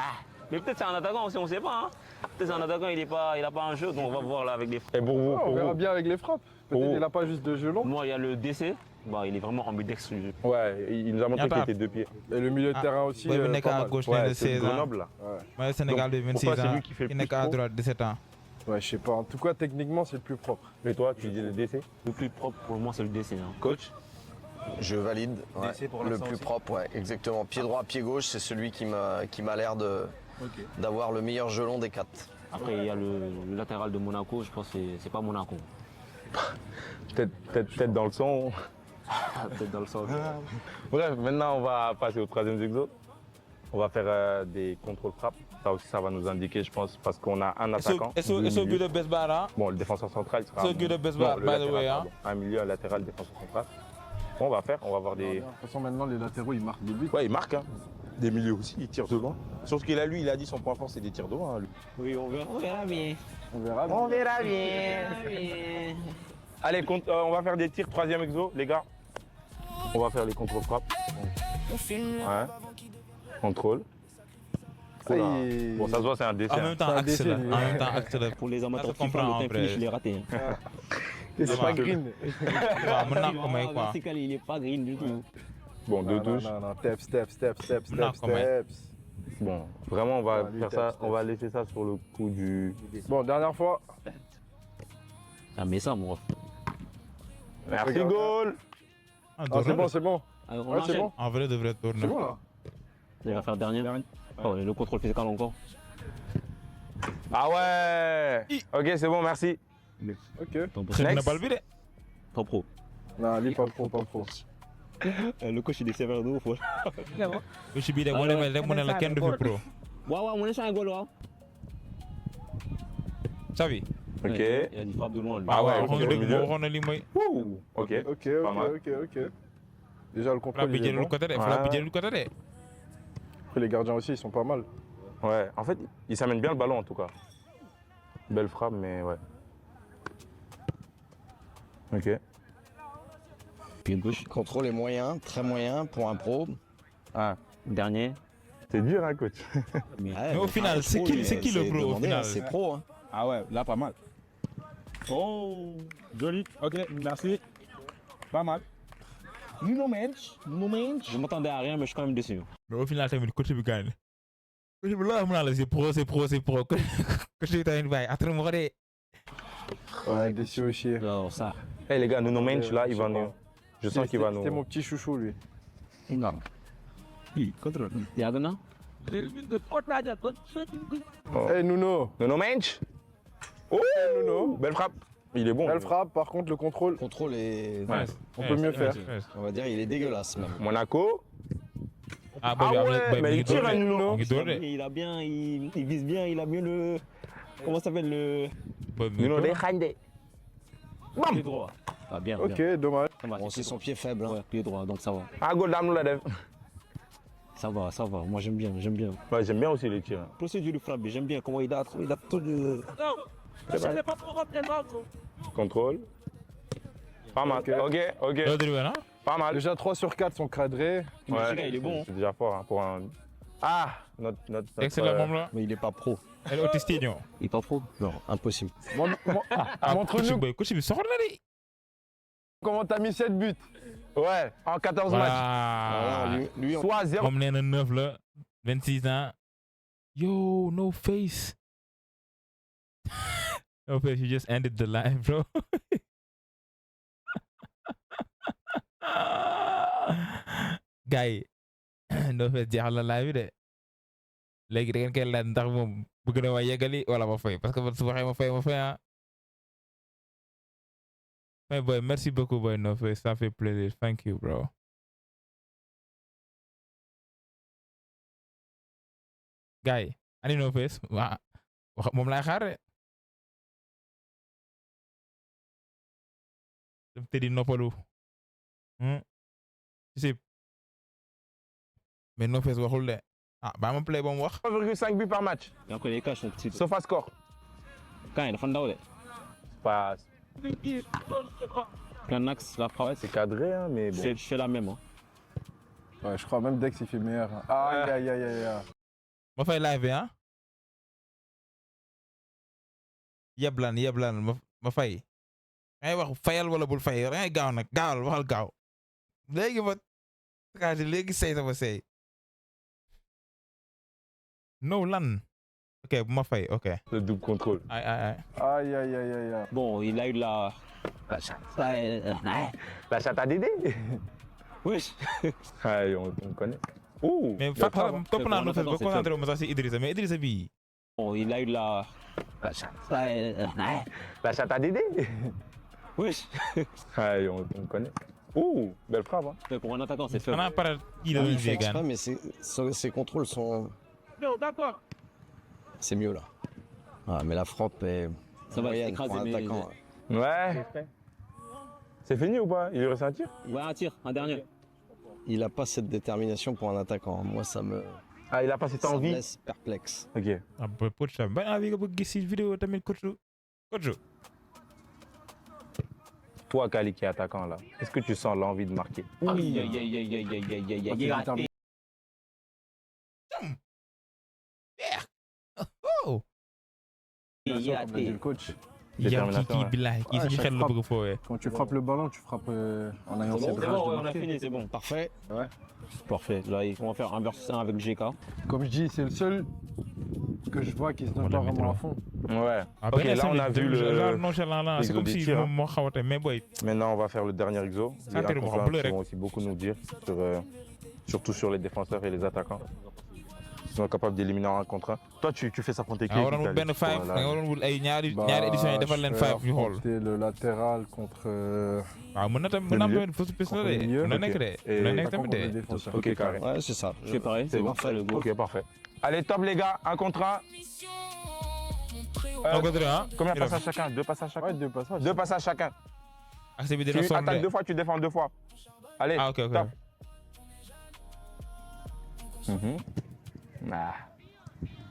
mais peut-être c'est un attaquant aussi, on sait pas. Hein. Peut-être c'est un attaquant, il a pas un jeu, donc on va voir là avec les. Et pour vous, On pour verra vous. bien avec les frappes. Oh. Peut-être il a pas juste de jeu long. Moi, il y a le DC. Bah, il est vraiment ambidextre. Ouais, il nous a montré qu'il Y'a pas. était 2 pieds. Et le milieu de Ah, terrain aussi. booy bi nekk pas à mal. gauche nee Ouais, de c'est 16 ans. Grenoble là. mooy Sénégal de 26 pourquoi c'est ans lui qui fait le ki plus nekk à pro? droite 17 ans. Ouais, je sais pas. En tout cas, techniquement, c'est le plus propre. Et toi, tu dis le DC? Le plus propre pour moi, c'est le DC. Hein. Coach? Je valide. Ouais. DC pour Le l'instant plus aussi. propre, ouais, exactement. Pied droit, pied gauche, c'est celui qui m'a l'air d'avoir le meilleur jeu long des 4. Après, il y a le latéral de Monaco, je pense que c'est pas Monaco. Peut-être dans le son. Peut-être dans le sens. Bref, maintenant on va passer au 3e exo. On va faire des contrôles frappes. Ça aussi, ça va nous indiquer, je pense, parce qu'on a un attaquant. Eso deux good milieux. the best bar ah. Bon, le défenseur central sera. So good the best Non, bar le by the latéral, way ah. pardon. Un milieu, un latéral, défenseur central. Bon, on va voir De des. toute façon, maintenant, les latéraux, ils marquent des buts. Ouais, il marque. Hein. des milieux aussi, il tire de loin. Sauf qu'il a lui, il a dit son point fort, c'est des tirs de loin. Lui. Oui, on verra bien. On verra. On verra bien. Allez, on va faire des tirs, troisième exo, les gars. On va faire les contre-frappes. Ouais. Contrôle. Oula. Bon, ça se voit, c'est un dessin. En même temps, axe là. En même temps, axe là. Pour les amateurs Ça de se FIFA, comprend, le en temps finish, vrai. je l'ai raté. Hein. C'est pas green. waaw mën naa ko may quoi. Vertical, il est pas green du tout. Bon, deux Non, touches. non, steps. Non, quand même. Bon, vraiment, on va Lui, faire tape, ça. tape. On va laisser ça sur le coup du. Bon, dernière fois. Ah, mais ça, moi. Merci, Regarde. goal. Ah, Ah, c'est bon, c'est bon. Alors, on Ouais, c'est enchaîne. bon. En vrai, devrait C'est tourner. bon là. Il va faire dernier. Oh, le contrôle physical encore. Ah ouais. Ok, c'est bon, merci. Ok. Xëy na bal bi de. Pas pro. Non, lui, pas pro. Le coach, il est sévère de ouf. Coach bi de boo demee rek mu ne la kenn du fi pro. Waaw, on est sur un goal là. Sabi. Ok. Il a dit frappe de loin. lui. Ah ouais, waxoon nga au dëgg milieu. boo waxoon na li mooy. Ouh, ok. Pas mal. Ok. Déjà, le contrôle, Frappe bi il est jëlul bon. côté de. Frappe bi jëlul côté de. Après, les gardiens aussi, ils sont pas mal. Ouais, en fait, il s'amène bien le ballon en tout cas. Belle frappe, mais ouais. Ok. Pied gauche. Contrôle est moyen, très moyen pour un pro. Ah, Dernier. c'est dur, hein, coach. Mais au final, c'est qui le pro au final? C'est pro. Hein. Ah ouais, là pas mal. Oh, joli. Ok, merci. Pas mal. Je m'attendais à rien, mais je suis quand même déçu. Mais au final tamit coach bi gaañ. Coach bi loo xam naa la c'est pro. Coach bi tamit bàyyi après mu ko dee. Ouais, déçu aussi. Alors, ça. Eh les gars, Nuno Mendes là, il va nous. Je sens qu'il va nous. C'était mon petit chouchou, lui. Non. Contrôle. Yàgg na. Hey, Nuno. Nuno Mendes. Oh, Nuno. belle frappe. Il est bon. Belle frappe, par contre, le contrôle. Le contrôle est. Ouais. On peut mieux faire. On va dire, il est dégueulasse même. Monaco. Ah boy bi am na boy bi mais mu il ngi tire door à de. Nuno. Mu ngi door de. Il a bien, il vise bien, il a mieux le. Comment ça s'appelle le. Boy bi mu ngi Nuno door. day xaañ de. Pied droit. Ah, bien. Ok, bien. dommage. Ça va, Bon, c'est son pied faible. Hein. Ouais, pied droit, donc ça va. Ah, goal d'Amnou la def. Ça va. Moi, j'aime bien. Ouais, j'aime bien aussi les tirs. Procédure de frappe, j'aime bien comment il a trop de. Contrôle. Pas mal. Ok. Loolu dribbé na. Pas mal. Déjà, 3 sur 4 sont cadrés. Le gars, il est bon. C'est déjà fort hein, pour un. Ah, notre. Excellent moom la. Mais il est pas pro. Elle est au stadium. Il est pas pro. Non, impossible. Ah Montre-nous coach bi soxor na de. comment t'as mis 7 buts. Ouais, en 14 matchs. Voilà. Alors, lui, on... Soit 0. Moom nee na 9 la. 26 ans. Yo, no face. No face, you just ended the line, bro. Gars yi no face jeexal na live bi de. Léegi da ngeen koy laaj ndax moom bëgg na ma yeggali wala ma fay parce que man su waxee ma fay ah. Mais boy, merci beaucoup boy no face, ça fait plaisir. Thank you, bro. Gars yi ani no face waa moom laay xaar de. Dem tëddi noppalu. Si mais no face waxul de. Ah baa ma play ba mu wax. 3,5 buts par match. Donc les cas sont petits. Sauf à score. Quand il a fait un down. Pas. Plein axe, la frappe. C'est cadré, hein, mais bon. Je fais la même. Hein. Ouais, je crois même Dex, il fait meilleur. Aïe. Ma fay live bi ah. Yeblan ma fay. Ngay wax fayal wala bul fay ngay gaaw nag gaawal waxal gaaw. Léegi ma kaasi léegi sey sama sey. No lan. Ok bu ma fay ok. Le double contrôle. Aïe. Bon, il a eu la. La chatte à Dédé. Wesh. Ouais, on connaît. Ouh. Mais topp naa no face ba concentré wu ma sax si Idrissa mais Idrissa bii. Bon, il a eu la. La chatte à Dédé. Wesh. Ouais, on connaît. Ouh, belle frappe. Hein. Mais pour un attaquant, c'est faible. Xanaa pare kii la Ah, doon il fait exprès, jéegaan. mais ses contrôles sont. D'accord. C'est mieux là. Ah, mais la frappe est. Ça va moyenne écraser pour un mes- attaquant. Ouais. C'est fini ou pas? Il lui reste un tir? Ouais, un tir, un dernier. il n'a pas cette détermination pour un attaquant. Moi, ça me, Ah, il a pas cette ça me envie. laisse perplexe. Ok. ah boy coach tam ban envie nga bëgg gis si vidéo tamit coach. Toi, Kali, qui est attaquant là, est-ce que tu sens l'envie de marquer? Aïe, aïe, aïe, aïe, aïe, aïe, aïe, aïe, aïe, raté. Oh. Bien sûr, comme l'a dit le coach. Yam Détermination, kii ouais. billahi kii Ouais, suñu chaque xel la frappe. bëgg a foowee. Quand tu frappes le ballon, tu frappes en ayant C'est cette bon, rage de on a marquer. fini, c'est bon. Parfait. Parfait. Là, on va faire 1 versus 1 avec GK. Comme je dis, c'est le seul que je vois qui se donne On pas la vraiment à mettra. fond. Ouais. Ah, Ok, benn là on a instant, vu genre le. nonchalant là, c'est l'exo comme des si tirs, hein. moom moo xaw a tey mais boy. Maintenant, on va faire le dernier exo. Les Sentir mo xam inconvénients bleu qui rek. vont aussi beaucoup nous dire, surtout sur les défenseurs et les attaquants. Ils sont capables d'éliminer en 1 contre 1. Toi, tu fais ça contre tes nga équipes. waroon wut benn 5 nga waroon wut ay ñaari éditions yi defal leen 5 ñu xool. affronter le latéral contre waaw mën na tam mën na am tamit fausse piste la de. Mën na nekk de. Mën na nekk tamit contre le de. défenseur. Ok, carré. Ouais, c'est ça. Je fais pareil, c'est bon. parfait. Le go. Ok, parfait. Allez, top les gars, 1 contre 1. On continue hein. Combien de passages chacun? 2 passages chacun? Ouais, 2 passages. 2 passages chacun. accès bi Tu dina sonn attaques de. 2 fois, tu défends 2 fois. Allez, Ah ok ok. top. Ah.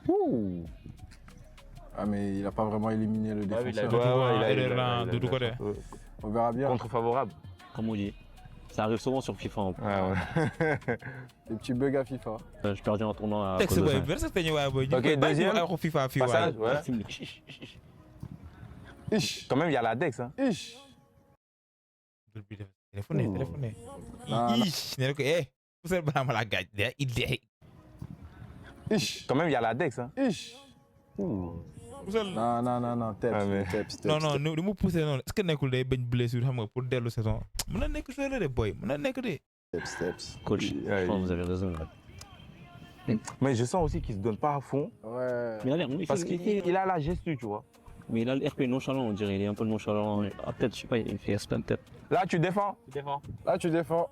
Ouh. Ah, mais il a pas vraiment éliminé le défenseur. du côté. On verra bien. Contre favorable. Comme on dit. Ça arrive souvent sur FIFA. Ouais, ouais. Des petits bugs à FIFA. Je perdais un tournoi à Texte cause de boy ça. verset ñu waaye boy. Ok, deuxième. ay waxu FIFA fii Passage, waaye. ouais. Ish. Quand même, il y a la Dex. Hein. Ish. Téléphoné. Ah, Ish ne ko eh. Pusal ba ma la gaaj de idée. Ish. Quand même, il y a la Dex. Hein. Ish. Pusal. Non. Teps, Ah, mais- teps. Non ni mu poussé noonu est-ce que nekkul day bañ blessure xam nga pour dellu saison. Mën na nekk joueur la de boy mën na nekk de. Teps. Coach, je pense que vous avez raison. Là. Mais je sens aussi qu'il se donne pas à fond. Ouais. Mais il a l'air, Parce qu'il a la gestu, tu vois. mais il a le RP nonchalant, on dirait. Il est un peu nonchalant. Ah, peut-être, je sais pas, il fait exprès peut-être. Là, tu défends. Là, tu défends.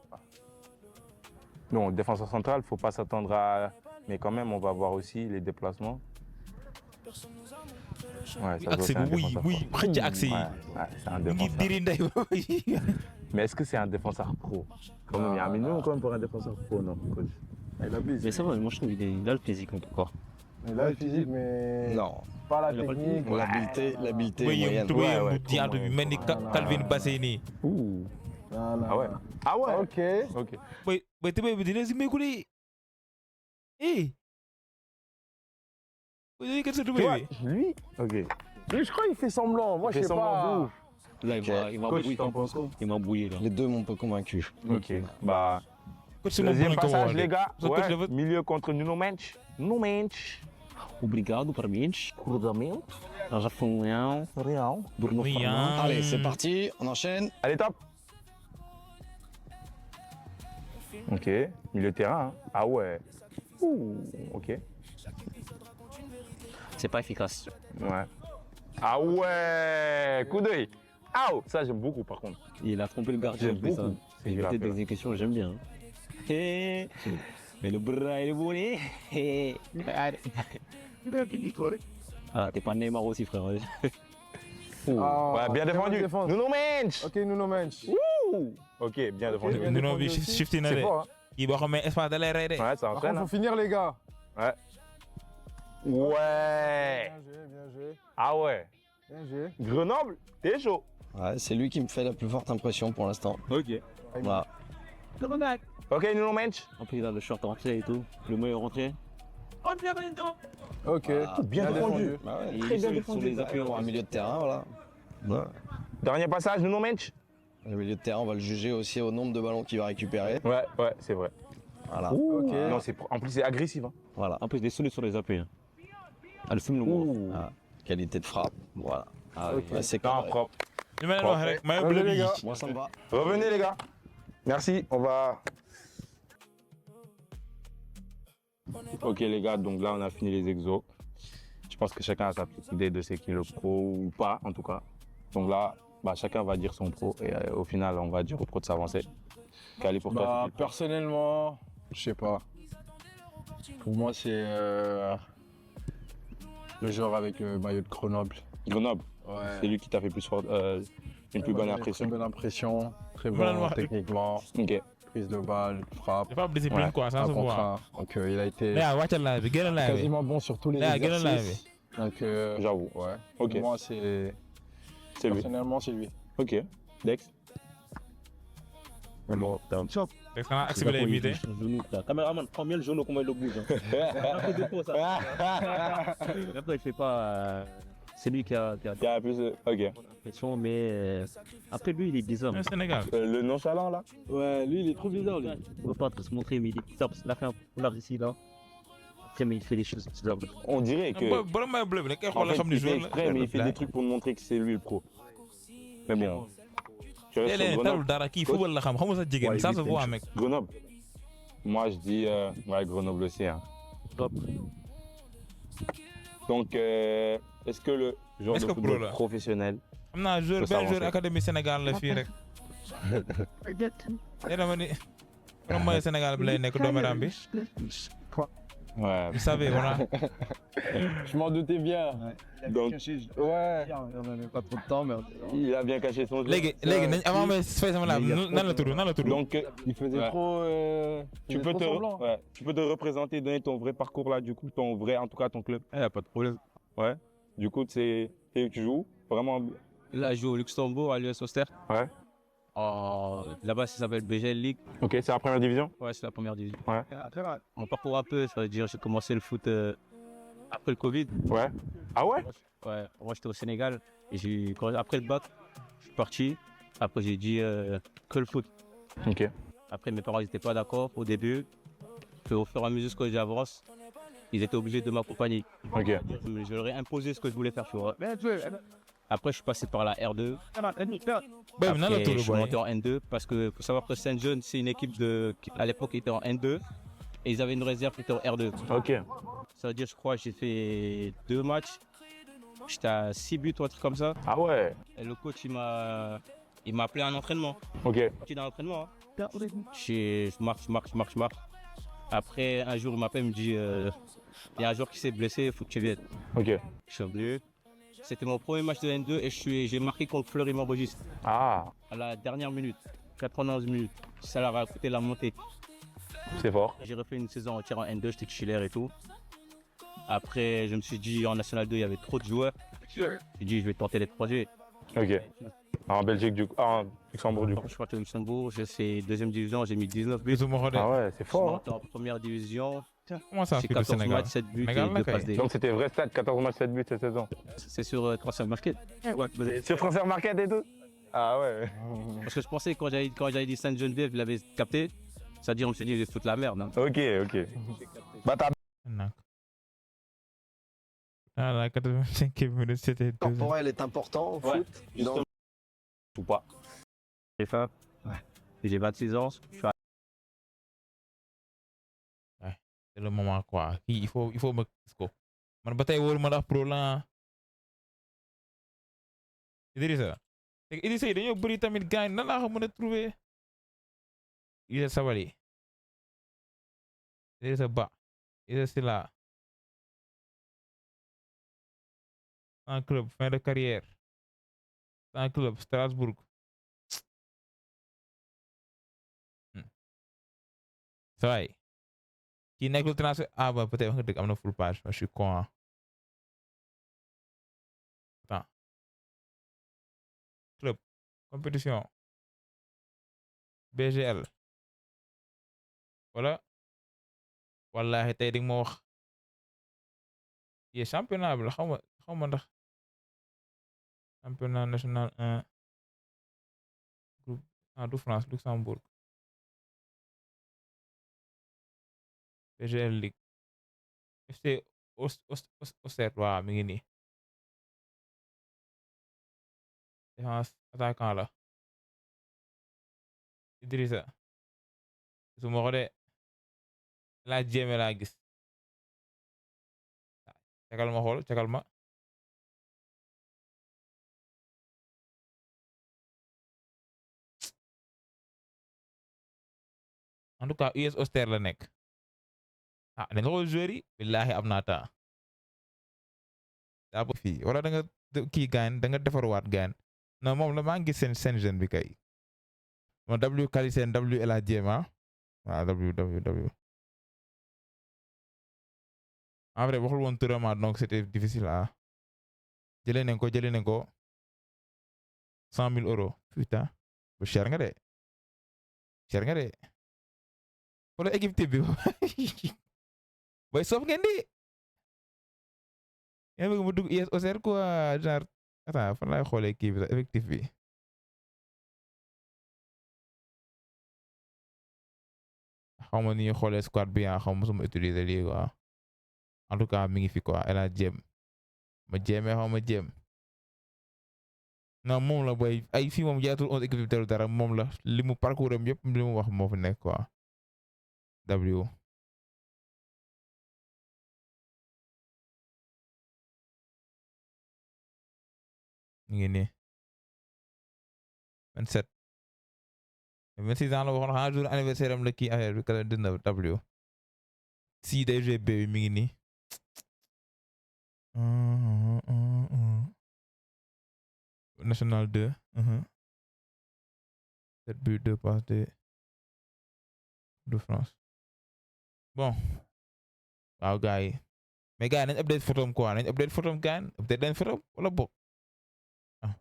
Non, défenseur central, faut pas s'attendre à. Mais quand même, on va voir aussi les déplacements. Ouais, ça Accès doit être un oui défenseur oui pro. xëcc accès yi. Ouais, c'est un Ngi défenseur. diri ndey boy. Mais est-ce que c'est un défenseur pro? Quand même, il y a un minimum quand même pour un défenseur pro, non, coach? Il abuse. Mais ça va, moi je trouve qu'il a le physique en tout cas. Il a le physique, mais Non, pas la Il a pas le technique. l'habileté Boy moyenne. yëm Ouais, mu ouais, diantu bi mel ni Calvin Bassey nii. Non. Ah ouais? Ah ouais? Ok. Ok. Boy tubéy bi dina si meeku de. Eh. Boy dañuy kat sa Tu tubéy vois, bi. lui? Ok. Lui, je crois qu'il fait semblant. Moi, Il je fait sais semblant pas. de ouf. Là, il m'a Coach, bouillé. t'en penses quoi? Il m'a bouillé là. Les deux m'ont pas convaincu. Ok. Bah, Coach si moom deuxième mën nañu ko passage, woo les de. gars. Sa coach Ouais, dafa. milieu contre Nuno Mendes. Nuno Mendes. Obrigado, parabéns. Cruzamento. Rafael. Real. Bruno Oui, Fernandes. hein. Allez, c'est parti, on enchaîne. Allez, top. Ok. Milieu de terrain. Hein. Ah ouais. Ouh. Ok. C'est pas efficace. Ouais. Ah ouais. Coup d'œil. Ah, ça j'aime beaucoup par contre. Il a trompé le gardien. J'aime en plus, beaucoup. hein. C'est Il du était rappel. d'exécution, j'aime bien. Eh, mais le bras il est bonnet. Eh. Ah, t'es pas Neymar aussi, frère. Ah, Ouais, bien défendu. défense. Nuno Mendes. Ok, Nuno Mendes. Ouh. Ok, bien défendu. bien Nuno défendu bi aussi. shifté na C'est de. fort, hein. Kii boo xamee espace da lay rey de. Ouais, ça Par entraîne. contre, faut finir, les gars. Hein. Ouais. Bien joué. Ah ouais. Bien joué. Grenoble, t'es chaud. Ouais, c'est lui qui me fait la plus forte impression pour l'instant. Ok. Voilà. Ok, Nuno Mendes. En plus, il a le short rentré et tout. Le maillot rentré. Ok. Bien défendu. Bah ouais. Et Très il bien est défendu. sur les appuis Pour un milieu de terrain, voilà. Ouais. Dernier passage, Nuno Mendes. Le milieu de terrain, on va le juger aussi au nombre de ballons qu'il va récupérer. Ouais, ouais, c'est vrai. Voilà. Ouh. Ok. Non, en plus c'est agressif. Hein. Voilà. En plus, il est solide sur les appuis. Hein. Ah, le film le gros. Ah, qualité de frappe. Voilà. Ah, oui. Ouais, c'est Non, cadré. propre. li ma leen wax rek maillot bleu bi. Moi, ça me va. Revenez les gars. Merci, on va... Ok les gars, donc là on a fini les exos. Je pense que chacun a sa petite idée de ce qui est le pro ou pas en tout cas. Donc là, bah, chacun va dire son pro et au final on va dire au pro de s'avancer. Kali pour Bah, toi. personnellement, je sais pas. Pour moi, c'est le joueur avec le maillot de Grenoble. Grenoble, Ouais. c'est lui qui t'a fait plus fort, une plus bonne Très impression. bonne impression, très Voilà, bon voilà. techniquement. Ok. prise de balle, frappe. dafa am discipline Ouais, quoi, ça Un se contre voit. un. Donc il a été Léa wàccal live bi génn live bi. quasiment bon sur tous les Léa génn live exercices. bi. Donc J'avoue. ouais. Ok. Pour moi c'est C'est lui. personnellement c'est lui. Ok. Dex. Bon, t'as- Parce que axe bi lay imité. Caméraman, prends bien le genou, comment il le bouge. Un peu de peau, ça. Après, il fait pas. C'est lui qui a Il y a plus de... Ok. la pression, mais après lui, il est bizarre. Au Sénégal. Le nonchalant là. Ouais, lui il est trop bizarre lui. Il ne peut pas se montrer, mais il est bizarre parce qu'il a fait un polar ici, là. Après, mais il fait les choses. On dirait que... borom may bleu bi da koy En xool la fait, xam ni il fait joueur la. exprès, mais il fait des trucs pour montrer que c'est lui le pro. Mais bon. Tu restes sur léeg-léeg talul Grenoble. dara kii football la xam xamul sa jigéen ça se voit mec. Grenoble. Moi, je dis... ouais, Grenoble aussi. Hein. Top. Donc, est-ce que le joueur Est-ce de que pro football là? professionnel... xam naa joueur Faut benn joueur s'avancer. académie Sénégal la fii rek. nee dama ni borom mooy Sénégal bi lay nekk dooméram bi. Ouais. Vous savez voilà. Je m'en doutais bien. Donc, Ouais. On n'avait pas trop de temps, mais il a bien caché son jeu. léegi nañ avant may fay sama laaj nan la tudd. Donc, Il faisait Ouais. trop. tu peux te représenter, donner ton vrai parcours là, du coup, ton vrai, en tout cas, ton club. Il n'y a pas de problème. Ouais. Du coup, tu joues vraiment. Là, je joue au Luxembourg, à l'US Auster. Ouais. Là-bas, ça s'appelle BGL League. Ok, c'est la première division. Ouais, c'est la première division. Ouais. On parcourt un peu, ça veut dire j'ai commencé le foot après le Covid. Ouais. Ah ouais. Ouais, moi j'étais au Sénégal. Et après le bac, je suis parti. Après, j'ai dit que le foot. Ok. Après, mes parents n'étaient pas d'accord au début. Puis au fur et à mesure que j'avance, ils étaient obligés de m'accompagner. Ok. Je leur ai imposé ce que je voulais faire, tu vois. Après, je suis passé par la R2. Boy bi nan la Après, tudd je suis boy. monté en N2 parce que faut savoir que Saint-Jean, c'est une équipe qui à l'époque était en N2 et ils avaient une réserve qui était en R2. Ok. Ça veut dire, je crois, j'ai fait 2 matchs. J'étais à 6 buts ou un truc comme ça. Ah ouais. Et le coach, il m'a appelé à un entraînement. Ok. J'étais dans l'entraînement. Hein. Je marche. Après, un jour, il m'appelle, il me dit il y a un joueur qui s'est blessé, il faut que tu viennes. Ok. Je suis venu. C'était mon premier match de N2 et j'ai marqué contre Fleury Morbogis Ah, à la dernière minute, 91 minutes. Ça leur a coûté la montée. c'est fort. J'ai refait une saison entière en N2, j'étais titulaire et tout. Après, je me suis dit en National 2, il y avait trop de joueurs. J'ai dit, je vais tenter les projets. Ok. En Belgique, du coup. Ah, en Luxembourg, du coup. Je suis parti au Luxembourg, j'ai fait deuxième division, j'ai mis 19 buts. gisuma ko de. Ah ouais, c'est Je suis fort. monté en première division, comment ça j'ai fii du 14 Sénégal. matchs, 7 buts et Sénégal 2 la kay. passes D. Donc, c'était vrai stade, 14 matchs, 7 buts cette saison. C'est sur Transfer Market. Sur Transfer Market et tout. Ah ouais. Parce que je pensais quand j'avais dit Sainte-Geneviève, il avait capté. C'est-à-dire, on me s'est dit, je vais foutre la merde. Hein. Ok, ok. Bah, t'as Nak. À la 85e minute c'était 2-0. Corporel est important au foot. Donc, ou pas. J'ai faim. J'ai 26 ans. Je suis C'est le moment quoi. Il faut ma gis ko. Man ba tey wóolu ma ndax pro la. Idrissa. Idrissa yi dañoo bëri tamit gars yi nan laa ko mën a trouver. Idrissa Sabali. Idrissa Ba. Idrissa Silla. Un club fin de carrière. Un club Strasbourg. Ça va. Qui nekkul transfert ah bah peut-être nga dëgg am na full page mais je suis con hein. Attends. Club compétition BGL voilà wallahi tey di nga ma wax yi championnat bi la xaw ma ndax championnat national 1 groupe du France Luxembourg BGL League FC Auxerre waaw mi ngi nii défense attaquant la Idrissa su ma ko de laa jéeme laa gis cakal ma xool cakal ma en tout cas US Auxerre la nekk ah dañ la ko joueur yi billaahi am naa temps daa fii wala da nga kii gaan da nga defarwaat gaan non moom la maa ngi gis seen jeune bi kay non W Kalisen W El Hadji ah W. En vrai waxul woon turam donc c'était difficile jëlee nañ ko 100 000 euros putain bu cher nga de wala équipe type bi boy soof ngeen di yaa bëgg mu dugg IS Auxerre quoi genre attends fan laay xoolee kii bi sax effectif bi xaw ma ni ñuy xoolee squad bi xaw ma suma utiliser lii quoi en tout cas mi ngi fi quoi El Hadji ma jéemee xaw ma jéem non moom la boy ay fii moom jaatul 11 équipe teelu dara moom la li mu parcours am yëpp li mu wax moo fi nekk quoi W ñu ngi nii 27 26 ans la waxoon xanaa jour anniversaire am la kii affaire bi 19 W si day joué B bi mi ngi nii national 2 7 buts 2 passes de France bon waaw gars yi mais gars yi nañ update photom quoi nañ update photom gaan update leen photom wala bokk